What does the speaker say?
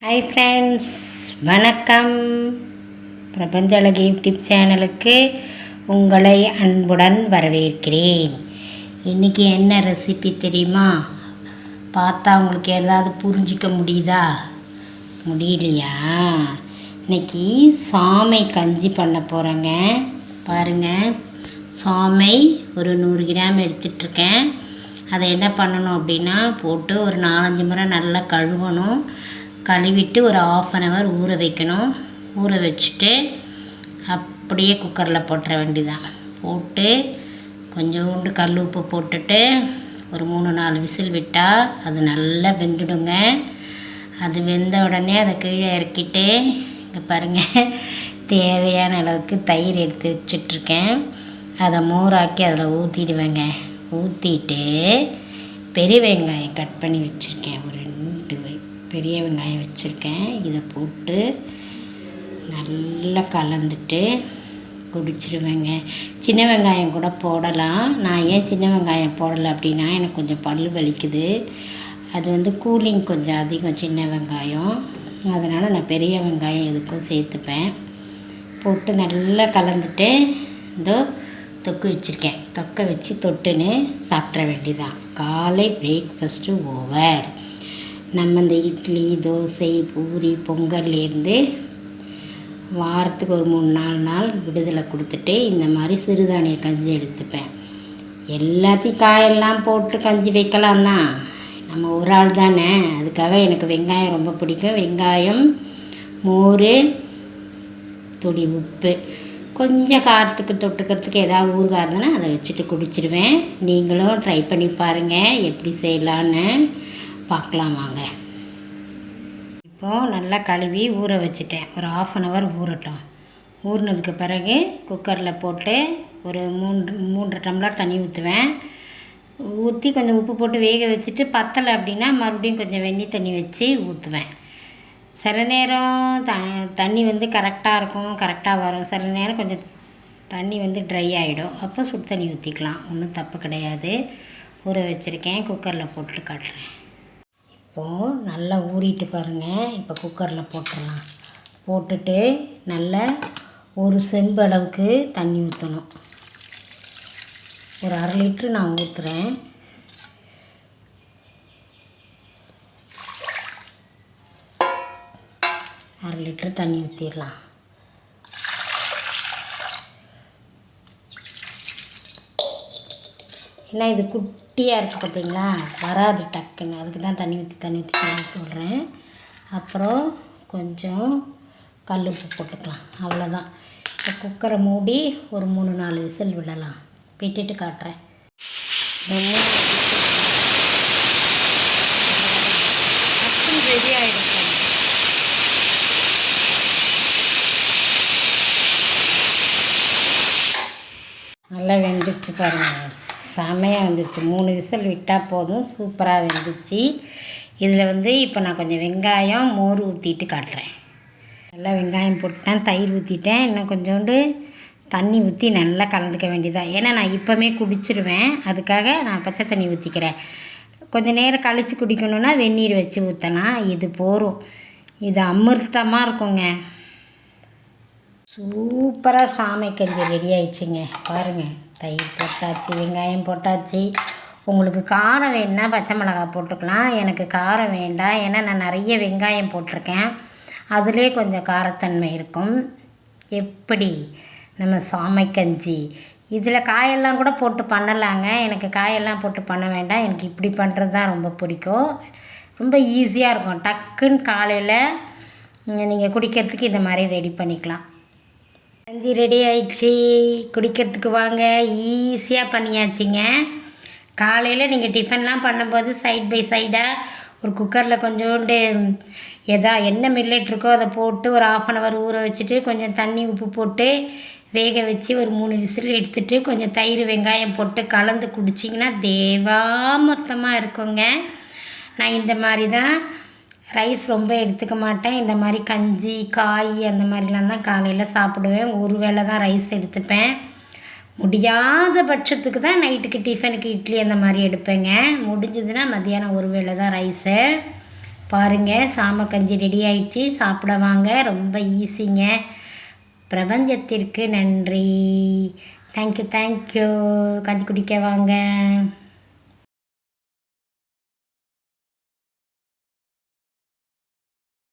Hi friends, வணக்கம். பிரபஞ்ச அழகி யூடியூப் சேனலுக்கு உங்களை அன்புடன் வரவேற்கிறேன். இன்றைக்கி என்ன ரெசிபி தெரியுமா? பார்த்தா உங்களுக்கு ஏதாவது புரிஞ்சிக்க முடியுதா? முடியலையா? இன்றைக்கி சாமை கஞ்சி பண்ண போகிறேங்க. பாருங்கள், சாமை ஒரு 100 கிராம் எடுத்துகிட்ருக்கேன். அதை என்ன பண்ணணும் அப்படின்னா, போட்டு ஒரு 4-5 முறை நல்லா கழுவணும். கழுவிட்டு ஒரு 1/2 hour ஊற வைக்கணும். ஊற வச்சுட்டு அப்படியே குக்கரில் போட்டுற வேண்டியதான். போட்டு கொஞ்சோண்டு கல் உப்பு போட்டுட்டு ஒரு 3-4 விசில் விட்டால் அது நல்லா வெந்துடுங்க. அது வெந்த உடனே அதை கீழே இறக்கிட்டு, இங்கே பாருங்கள், தேவையான அளவுக்கு தயிர் எடுத்து வச்சிட்ருக்கேன். அதை மோராக்கி அதில் ஊற்றிடுவேங்க. ஊற்றிட்டு பெரிய வெங்காயம் கட் பண்ணி வச்சுருக்கேன், ஒரு 2 பெரிய வெங்காயம் வச்சுருக்கேன். இதை போட்டு நல்லா கலந்துட்டு குடிச்சிடுவேங்க. சின்ன வெங்காயம் கூட போடலாம். நான் ஏன் சின்ன வெங்காயம் போடலை அப்படின்னா, எனக்கு கொஞ்சம் பல்லு வலிக்குது. அது கூலிங் கொஞ்சம் அதிகம் சின்ன வெங்காயம். அதனால் நான் பெரிய வெங்காயம் எதுக்கும் சேர்த்துப்பேன். போட்டு நல்லா கலந்துட்டு தொக்கு வச்சுருக்கேன். தொக்கை வச்சு தொட்டுன்னு சாப்பிட்ற வேண்டியதான். காலை பிரேக்ஃபாஸ்ட்டு ஓவர். நம்ம இந்த இட்லி, தோசை, பூரி, பொங்கல்லேருந்து வாரத்துக்கு ஒரு 3-4 நாள் விடுதலை கொடுத்துட்டு இந்த மாதிரி சிறுதானிய கஞ்சி எடுத்துப்பேன். எல்லாத்தையும் காயெல்லாம் போட்டு கஞ்சி வைக்கலாம் தான், நம்ம ஒரு ஆள் தானே. அதுக்காக எனக்கு வெங்காயம் ரொம்ப பிடிக்கும். வெங்காயம், மோர், துளி உப்பு, கொஞ்சம் காரத்துக்கு தொட்டுக்கிறதுக்கு ஏதாவது ஊறுகாய் இருந்ததுன்னா அதை வச்சுட்டு குடிச்சிடுவேன். நீங்களும் ட்ரை பண்ணி பாருங்கள், எப்படி செய்யலான்னு பார்க்கலாம் வாங்க. இப்போது நல்லா கழுவி ஊற வச்சுட்டேன். ஒரு 1/2 hour ஊறட்டும். ஊறினதுக்கு பிறகு குக்கரில் போட்டு ஒரு 3 டம்ளர் தண்ணி ஊற்றுவேன். ஊற்றி கொஞ்சம் உப்பு போட்டு வேக வச்சுட்டு பத்தலை அப்படின்னா மறுபடியும் கொஞ்சம் வெந்நீர் தண்ணி வச்சு ஊற்றுவேன். சில நேரம் தண்ணி கரெக்டாக இருக்கும், கரெக்டாக வரும். சில நேரம் கொஞ்சம் தண்ணி ட்ரை ஆகிடும். அப்போ சுடு தண்ணி ஊற்றிக்கலாம், ஒன்றும் தப்பு கிடையாது. ஊற வச்சுருக்கேன். குக்கரில் போட்டு காட்டுறேன். இப்போது நல்லா ஊறிட்டு பாருங்கள். இப்போ குக்கரில் போட்டுடலாம். போட்டுட்டு நல்லா ஒரு செம்பு அளவுக்கு தண்ணி ஊற்றணும். ஒரு 1/2 லிட்ரு நான் ஊற்றுறேன். அரை லிட்ரு தண்ணி ஊற்றிடலாம். ஏன்னா இது குட்டியாக இருக்குது பார்த்தீங்களா, வராது டக்குன்னு. அதுக்கு தான் தண்ணி ஊற்றி சொல்கிறேன். அப்புறம் கொஞ்சம் கல் உப்பு போட்டுக்கலாம், அவ்வளோதான். இப்போ குக்கரை மூடி ஒரு 3-4 விசில் விடலாம். விட்டுட்டு காட்டுறேன். ரெடி ஆகிடும். நல்லா வெந்துச்சு பாருங்கள், செமையாக வெந்துருச்சு. 3 விசில் விட்டால் போதும், சூப்பராக வெந்துச்சு. இதில் இப்போ நான் கொஞ்சம் வெங்காயம், மோர் ஊற்றிட்டு காட்டுறேன். நல்லா வெங்காயம் போட்டுட்டேன், தயிர் ஊற்றிட்டேன். இன்னும் கொஞ்சோண்டு தண்ணி ஊற்றி நல்லா கலந்துக்க வேண்டியதான். ஏன்னா நான் இப்போமே குடிச்சிடுவேன், அதுக்காக நான் பச்சை தண்ணி ஊற்றிக்கிறேன். கொஞ்சம் நேரம் கழித்து குடிக்கணுன்னா வெந்நீர் வச்சு ஊற்றலாம். இது போரும். இது அமிர்தமாக இருக்குங்க. சூப்பராக சாமை கஞ்சி ரெடி ஆயிடுச்சுங்க. பாருங்கள், தயிர் போட்டாச்சு, வெங்காயம் போட்டாச்சு. உங்களுக்கு காரம் வேணுன்னா பச்சை மிளகாய் போட்டுக்கலாம். எனக்கு காரம் வேண்டாம், ஏன்னா நான் நிறைய வெங்காயம் போட்டிருக்கேன். அதிலே கொஞ்சம் காரத்தன்மை இருக்கும். எப்படி நம்ம சாமை கஞ்சி இதில் காயெல்லாம் கூட போட்டு பண்ணலாங்க. எனக்கு காயெல்லாம் போட்டு பண்ண வேண்டாம், எனக்கு இப்படி பண்ணுறது தான் ரொம்ப பிடிக்கும். ரொம்ப ஈஸியாக இருக்கும். டக்குன்னு காலையில் நீங்கள் குடிக்கிறதுக்கு இந்த மாதிரி ரெடி பண்ணிக்கலாம். கஞ்சி ரெடி ஆயிடுச்சு, குடிக்கிறதுக்கு வாங்க. ஈஸியாக பண்ணியாச்சுங்க. காலையில் நீங்கள் டிஃபன்லாம் பண்ணும்போது சைட் பை சைடாக ஒரு குக்கரில் கொஞ்சோண்டு என்ன மில்லட் இருக்கோ அதை போட்டு ஒரு 1/2 hour ஊற வச்சுட்டு கொஞ்சம் தண்ணி உப்பு போட்டு வேக வச்சு ஒரு 3 விசில் எடுத்துகிட்டு கொஞ்சம் தயிர் வெங்காயம் போட்டு கலந்து குடிச்சிங்கன்னா தேவாமிர்தமாக இருக்குங்க. நான் இந்த மாதிரி தான் ரைஸ் ரொம்ப எடுத்துக்க மாட்டேன். இந்த மாதிரி கஞ்சி, காய் அந்த மாதிரிலாம் தான் காலையில் சாப்பிடுவேன். ஒரு வேளை தான் ரைஸ் எடுத்துப்பேன். முடியாத பட்சத்துக்கு தான் நைட்டுக்கு டிஃபனுக்கு இட்லி அந்த மாதிரி எடுப்பேங்க. முடிஞ்சதுன்னா மத்தியானம் ஒரு வேளை தான் ரைஸு. பாருங்கள், சாம கஞ்சி ரெடி ஆயிடுச்சு, சாப்பிட வாங்க. ரொம்ப ஈஸிங்க. பிரபஞ்சத்திற்கு நன்றி. தேங்க்யூ. கஞ்சி குடிக்க வாங்க.